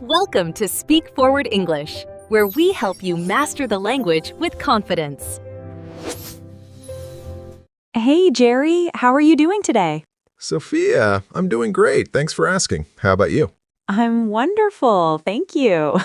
Welcome to Speak Forward English, where we help you master the language with confidence. Hey, Jerry, how are you doing today? Sophia, I'm doing great. Thanks for asking. How about you? I'm wonderful, thank you.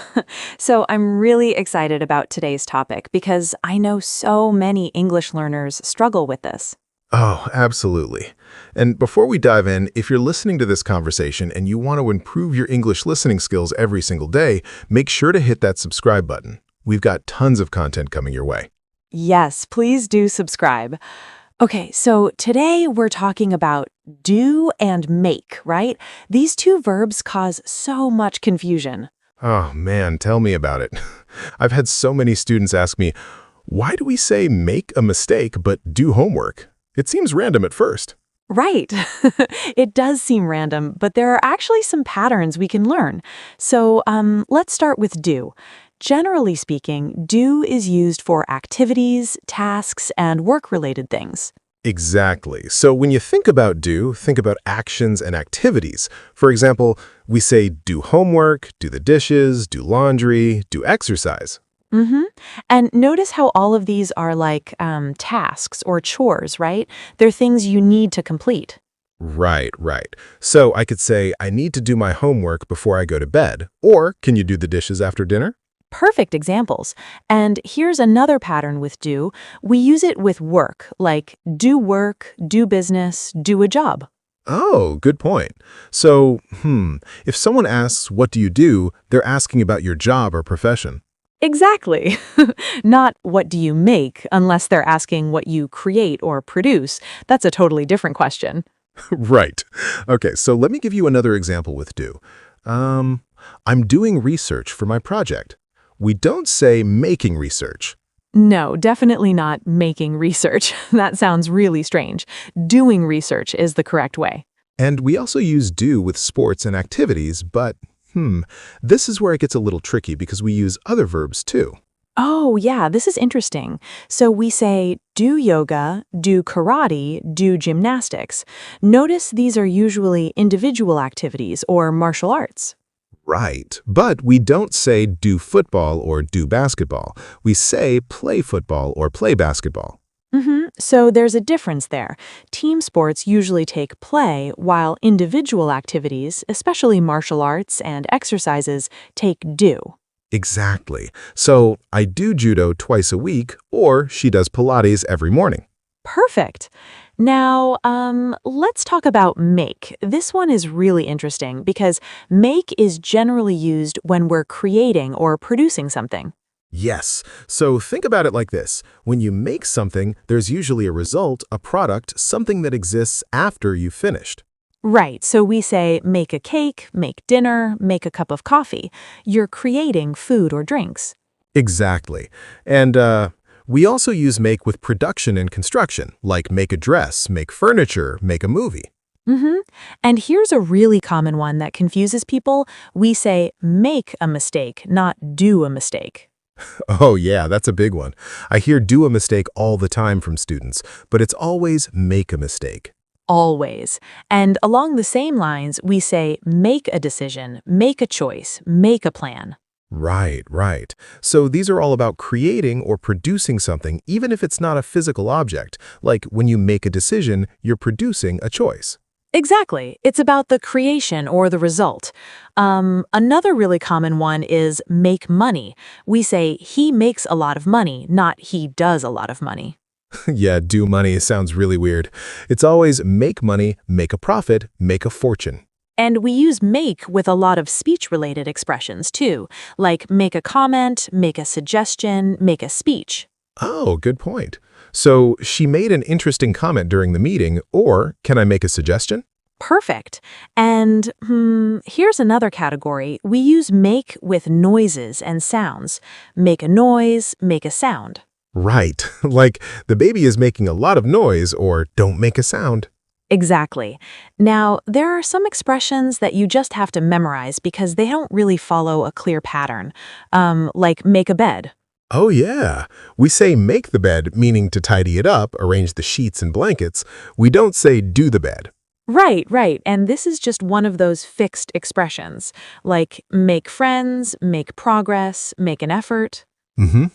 So I'm really excited about today's topic because I know so many English learners struggle with this. Oh, absolutely. And before we dive in, if you're listening to this conversation and you want to improve your English listening skills every single day, make sure to hit that subscribe button. We've got tons of content coming your way. Yes, please do subscribe. Okay, so today we're talking about do and make, right? These two verbs cause so much confusion. Oh man, tell me about it. I've had so many students ask me, why do we say make a mistake but do homework? It seems random at first. Right. It does seem random, but there are actually some patterns we can learn. So let's start with do. Generally speaking, do is used for activities, tasks, and work-related things. Exactly. So when you think about do, think about actions and activities. For example, we say do homework, do the dishes, do laundry, do exercise. Mm-hmm. And notice how all of these are like tasks or chores, right? They're things you need to complete. Right. So I could say, I need to do my homework before I go to bed. Or, can you do the dishes after dinner? Perfect examples. And here's another pattern with do. We use it with work, like work, do business, do a job. Oh, good point. So, if someone asks, what do you do, they're asking about your job or profession. Exactly. Not what do you make, unless they're asking what you create or produce. That's a totally different question. Right. Okay, so let me give you another example with do. I'm doing research for my project. We don't say making research. No, definitely not making research. That sounds really strange. Doing research is the correct way. And we also use do with sports and activities, but this is where it gets a little tricky because we use other verbs too. Oh, yeah, this is interesting. So we say do yoga, do karate, do gymnastics. Notice these are usually individual activities or martial arts. Right, but we don't say do football or do basketball. We say play football or play basketball. So there's a difference there. Team sports usually take play, while individual activities, especially martial arts and exercises, take do. Exactly. So I do judo twice a week, or she does Pilates every morning. Perfect. Now, let's talk about make. This one is really interesting because make is generally used when we're creating or producing something. Yes. So think about it like this. When you make something, there's usually a result, a product, something that exists after you've finished. Right, so we say make a cake, make dinner, make a cup of coffee. You're creating food or drinks. Exactly. And we also use make with production and construction, like make a dress, make furniture, make a movie. And here's a really common one that confuses people. We say make a mistake, not do a mistake. Oh yeah, that's a big one. I hear do a mistake all the time from students, but it's always make a mistake. Always. And along the same lines, we say make a decision, make a choice, make a plan. Right. So these are all about creating or producing something, even if it's not a physical object. Like when you make a decision, you're producing a choice. Exactly. It's about the creation or the result. Another really common one is make money. We say he makes a lot of money, not he does a lot of money. Yeah, do money sounds really weird. It's always make money, make a profit, make a fortune. And we use make with a lot of speech-related expressions too, like make a comment, make a suggestion, make a speech. Oh, good point. So she made an interesting comment during the meeting, or can I make a suggestion? Perfect. And here's another category. We use make with noises and sounds. Make a noise, make a sound. Right, like the baby is making a lot of noise, or don't make a sound. Exactly. Now, there are some expressions that you just have to memorize because they don't really follow a clear pattern, like make a bed. Oh yeah, we say make the bed, meaning to tidy it up, arrange the sheets and blankets. We don't say do the bed. Right, right. And this is just one of those fixed expressions, like make friends, make progress, make an effort. Mm-hmm.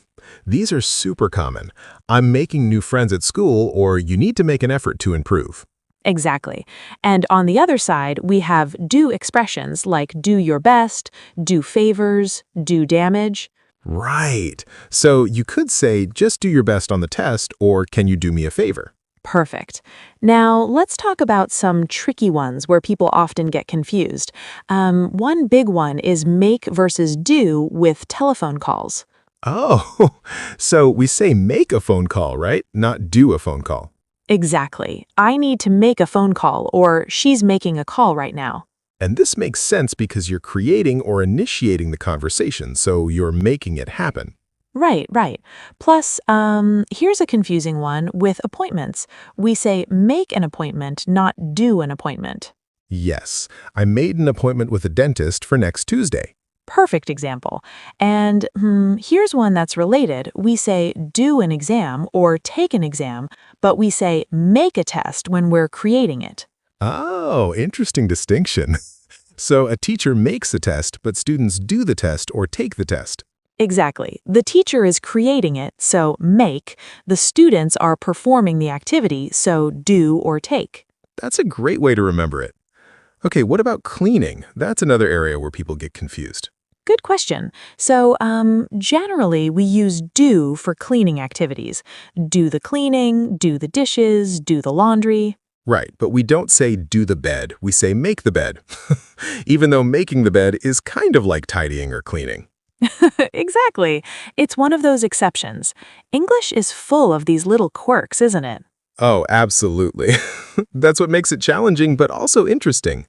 These are super common. I'm making new friends at school, or you need to make an effort to improve. Exactly. And on the other side, we have do expressions like do your best, do favors, do damage. Right. So you could say, just do your best on the test, or can you do me a favor? Perfect. Now, let's talk about some tricky ones where people often get confused. One big one is make versus do with telephone calls. Oh, so we say make a phone call, right? Not do a phone call. Exactly. I need to make a phone call, or she's making a call right now. And this makes sense because you're creating or initiating the conversation, so you're making it happen. Right, right. Plus, here's a confusing one with appointments. We say make an appointment, not do an appointment. Yes, I made an appointment with a dentist for next Tuesday. Perfect example. And here's one that's related. We say do an exam or take an exam, but we say make a test when we're creating it. Oh, interesting distinction. So a teacher makes a test, but students do the test or take the test. Exactly. The teacher is creating it, so make. The students are performing the activity, so do or take. That's a great way to remember it. Okay, what about cleaning? That's another area where people get confused. Good question. So, generally, we use do for cleaning activities. Do the cleaning, do the dishes, do the laundry. Right, but we don't say do the bed, we say make the bed. Even though making the bed is kind of like tidying or cleaning. Exactly. It's one of those exceptions. English is full of these little quirks, isn't it? Oh, absolutely. That's what makes it challenging, but also interesting.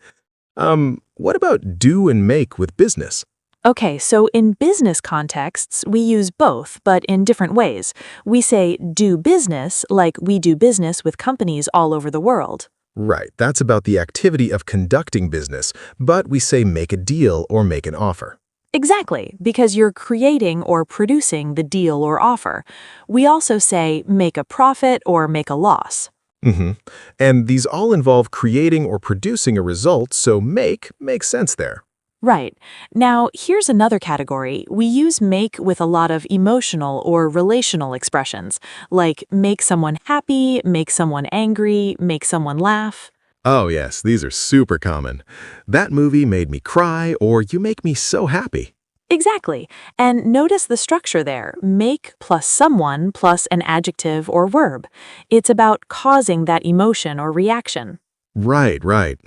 What about do and make with business? Okay, so in business contexts, we use both, but in different ways. We say do business like we do business with companies all over the world. Right, that's about the activity of conducting business, but we say make a deal or make an offer. Exactly, because you're creating or producing the deal or offer. We also say make a profit or make a loss. Mm-hmm. And these all involve creating or producing a result, so make makes sense there. Right. Now, here's another category. We use make with a lot of emotional or relational expressions, like make someone happy, make someone angry, make someone laugh. Oh yes, these are super common. That movie made me cry, or you make me so happy. Exactly. And notice the structure there, make plus someone plus an adjective or verb. It's about causing that emotion or reaction. Right, right.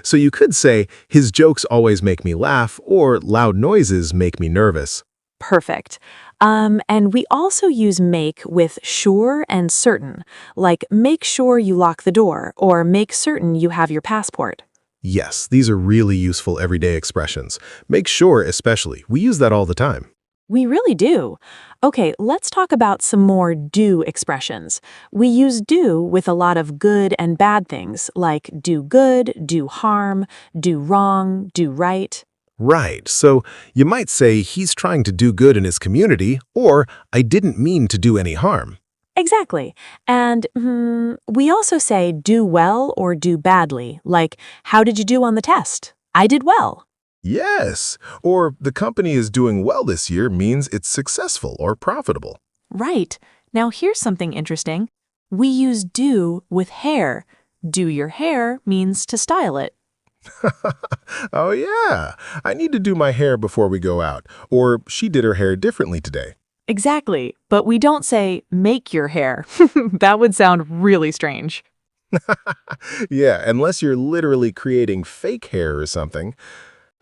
So you could say, his jokes always make me laugh, or loud noises make me nervous. Perfect. And we also use make with sure and certain, like make sure you lock the door or make certain you have your passport. Yes, these are really useful everyday expressions. Make sure, especially. We use that all the time. We really do. Okay, let's talk about some more do expressions. We use do with a lot of good and bad things, like do good, do harm, do wrong, do right. Right, so you might say he's trying to do good in his community, or I didn't mean to do any harm. Exactly. And we also say do well or do badly, like how did you do on the test? I did well. Yes, or the company is doing well this year means it's successful or profitable. Right. Now here's something interesting. We use do with hair. Do your hair means to style it. Oh yeah, I need to do my hair before we go out, or she did her hair differently today. Exactly. But we don't say make your hair. That would sound really strange. Yeah, unless you're literally creating fake hair or something.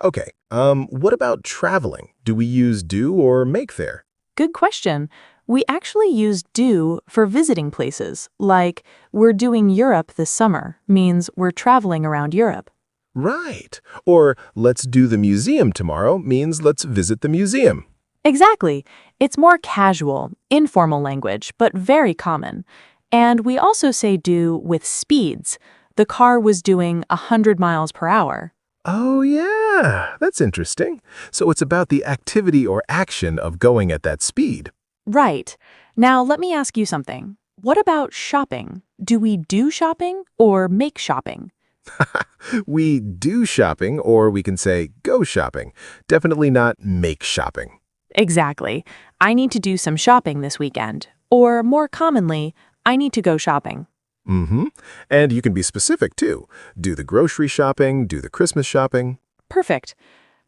Okay, what about traveling? Do we use do or make there? Good question. We actually use do for visiting places, like we're doing Europe this summer, means we're traveling around Europe. Right. Or let's do the museum tomorrow means let's visit the museum. Exactly. It's more casual, informal language, but very common. And we also say do with speeds. The car was doing 100 miles per hour. Oh yeah, that's interesting. So it's about the activity or action of going at that speed. Right. Now, let me ask you something. What about shopping? Do we do shopping or make shopping? We do shopping, or we can say go shopping. Definitely not make shopping. Exactly. I need to do some shopping this weekend. Or more commonly, I need to go shopping. Mm-hmm. And you can be specific, too. Do the grocery shopping, do the Christmas shopping. Perfect.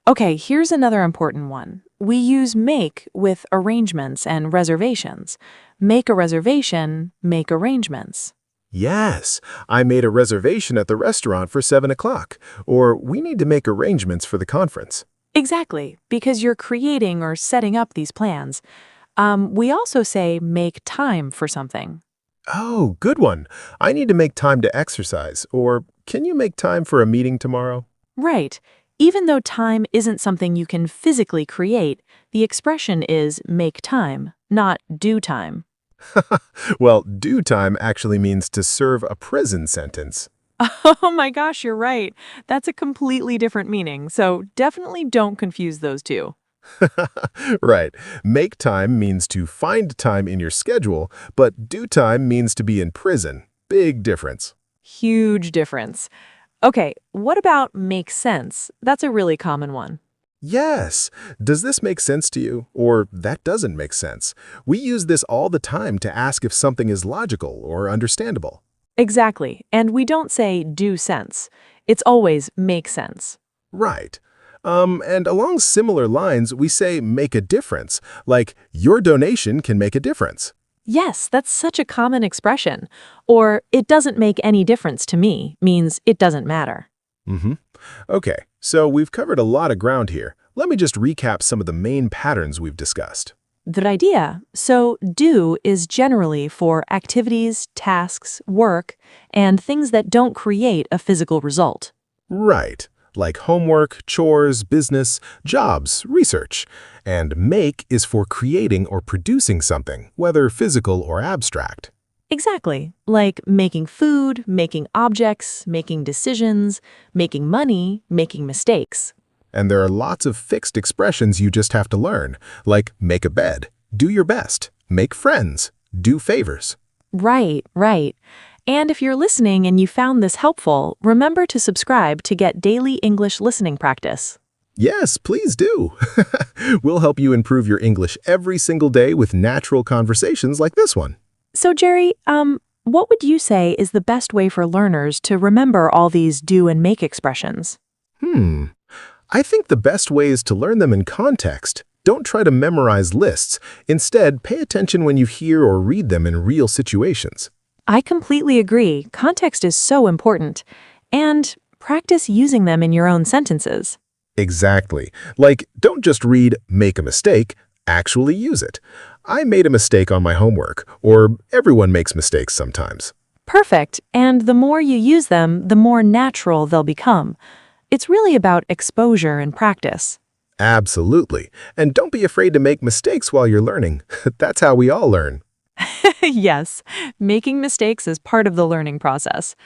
Okay, here's another important one. We use make with arrangements and reservations. Make a reservation, make arrangements. Yes, I made a reservation at the restaurant for 7 o'clock. Or we need to make arrangements for the conference. Exactly, because you're creating or setting up these plans. We also say make time for something. Oh, good one. I need to make time to exercise. Or can you make time for a meeting tomorrow? Right. Even though time isn't something you can physically create, the expression is make time, not do time. Well, due time actually means to serve a prison sentence. Oh my gosh, you're right. That's a completely different meaning, so definitely don't confuse those two. Right. Make time means to find time in your schedule, but due time means to be in prison. Big difference. Huge difference. Okay, what about make sense? That's a really common one. Yes. Does this make sense to you? Or that doesn't make sense. We use this all the time to ask if something is logical or understandable. Exactly, and we don't say do sense. It's always make sense. Right. And along similar lines, we say make a difference, like your donation can make a difference. Yes, that's such a common expression. Or it doesn't make any difference to me means it doesn't matter. Mm-hmm. Okay, so we've covered a lot of ground here. Let me just recap some of the main patterns we've discussed. Good idea. So do is generally for activities, tasks, work, and things that don't create a physical result. Right, like homework, chores, business, jobs, research. And make is for creating or producing something, whether physical or abstract. Exactly. Like making food, making objects, making decisions, making money, making mistakes. And there are lots of fixed expressions you just have to learn, like make a bed, do your best, make friends, do favors. Right, right. And if you're listening and you found this helpful, remember to subscribe to get daily English listening practice. Yes, please do. We'll help you improve your English every single day with natural conversations like this one. So, Jerry, what would you say is the best way for learners to remember all these do and make expressions? I think the best way is to learn them in context. Don't try to memorize lists. Instead, pay attention when you hear or read them in real situations. I completely agree. Context is so important. And practice using them in your own sentences. Exactly. Like, don't just read, make a mistake, actually use it. I made a mistake on my homework, or everyone makes mistakes sometimes. Perfect. And the more you use them, the more natural they'll become. It's really about exposure and practice. Absolutely. And don't be afraid to make mistakes while you're learning. That's how we all learn. Yes, making mistakes is part of the learning process.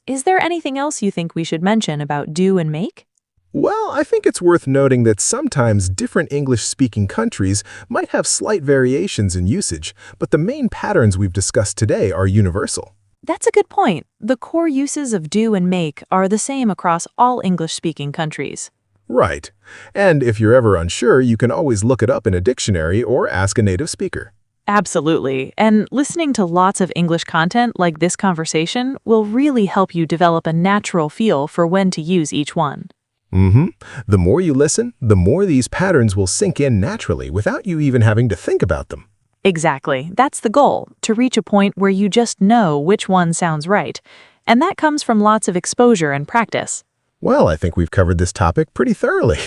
Is there anything else you think we should mention about do and make? Well, I think it's worth noting that sometimes different English-speaking countries might have slight variations in usage, but the main patterns we've discussed today are universal. That's a good point. The core uses of do and make are the same across all English-speaking countries. Right. And if you're ever unsure, you can always look it up in a dictionary or ask a native speaker. Absolutely. And listening to lots of English content like this conversation will really help you develop a natural feel for when to use each one. The more you listen, the more these patterns will sink in naturally without you even having to think about them. Exactly. That's the goal, to reach a point where you just know which one sounds right. And that comes from lots of exposure and practice. Well, I think we've covered this topic pretty thoroughly.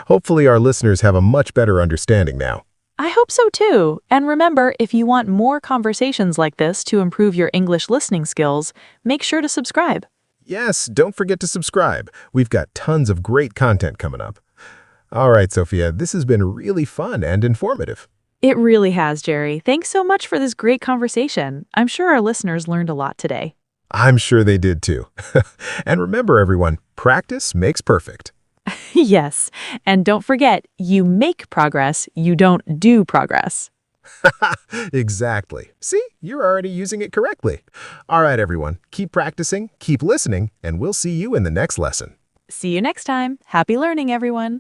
Hopefully our listeners have a much better understanding now. I hope so too. And remember, if you want more conversations like this to improve your English listening skills, make sure to subscribe. Yes, don't forget to subscribe. We've got tons of great content coming up. All right, Sophia, this has been really fun and informative. It really has, Jerry. Thanks so much for this great conversation. I'm sure our listeners learned a lot today. I'm sure they did too. And remember, everyone, practice makes perfect. Yes. And don't forget, you make progress, you don't do progress. Exactly. See, you're already using it correctly. All right, everyone, keep practicing, keep listening, and we'll see you in the next lesson. See you next time. Happy learning, everyone.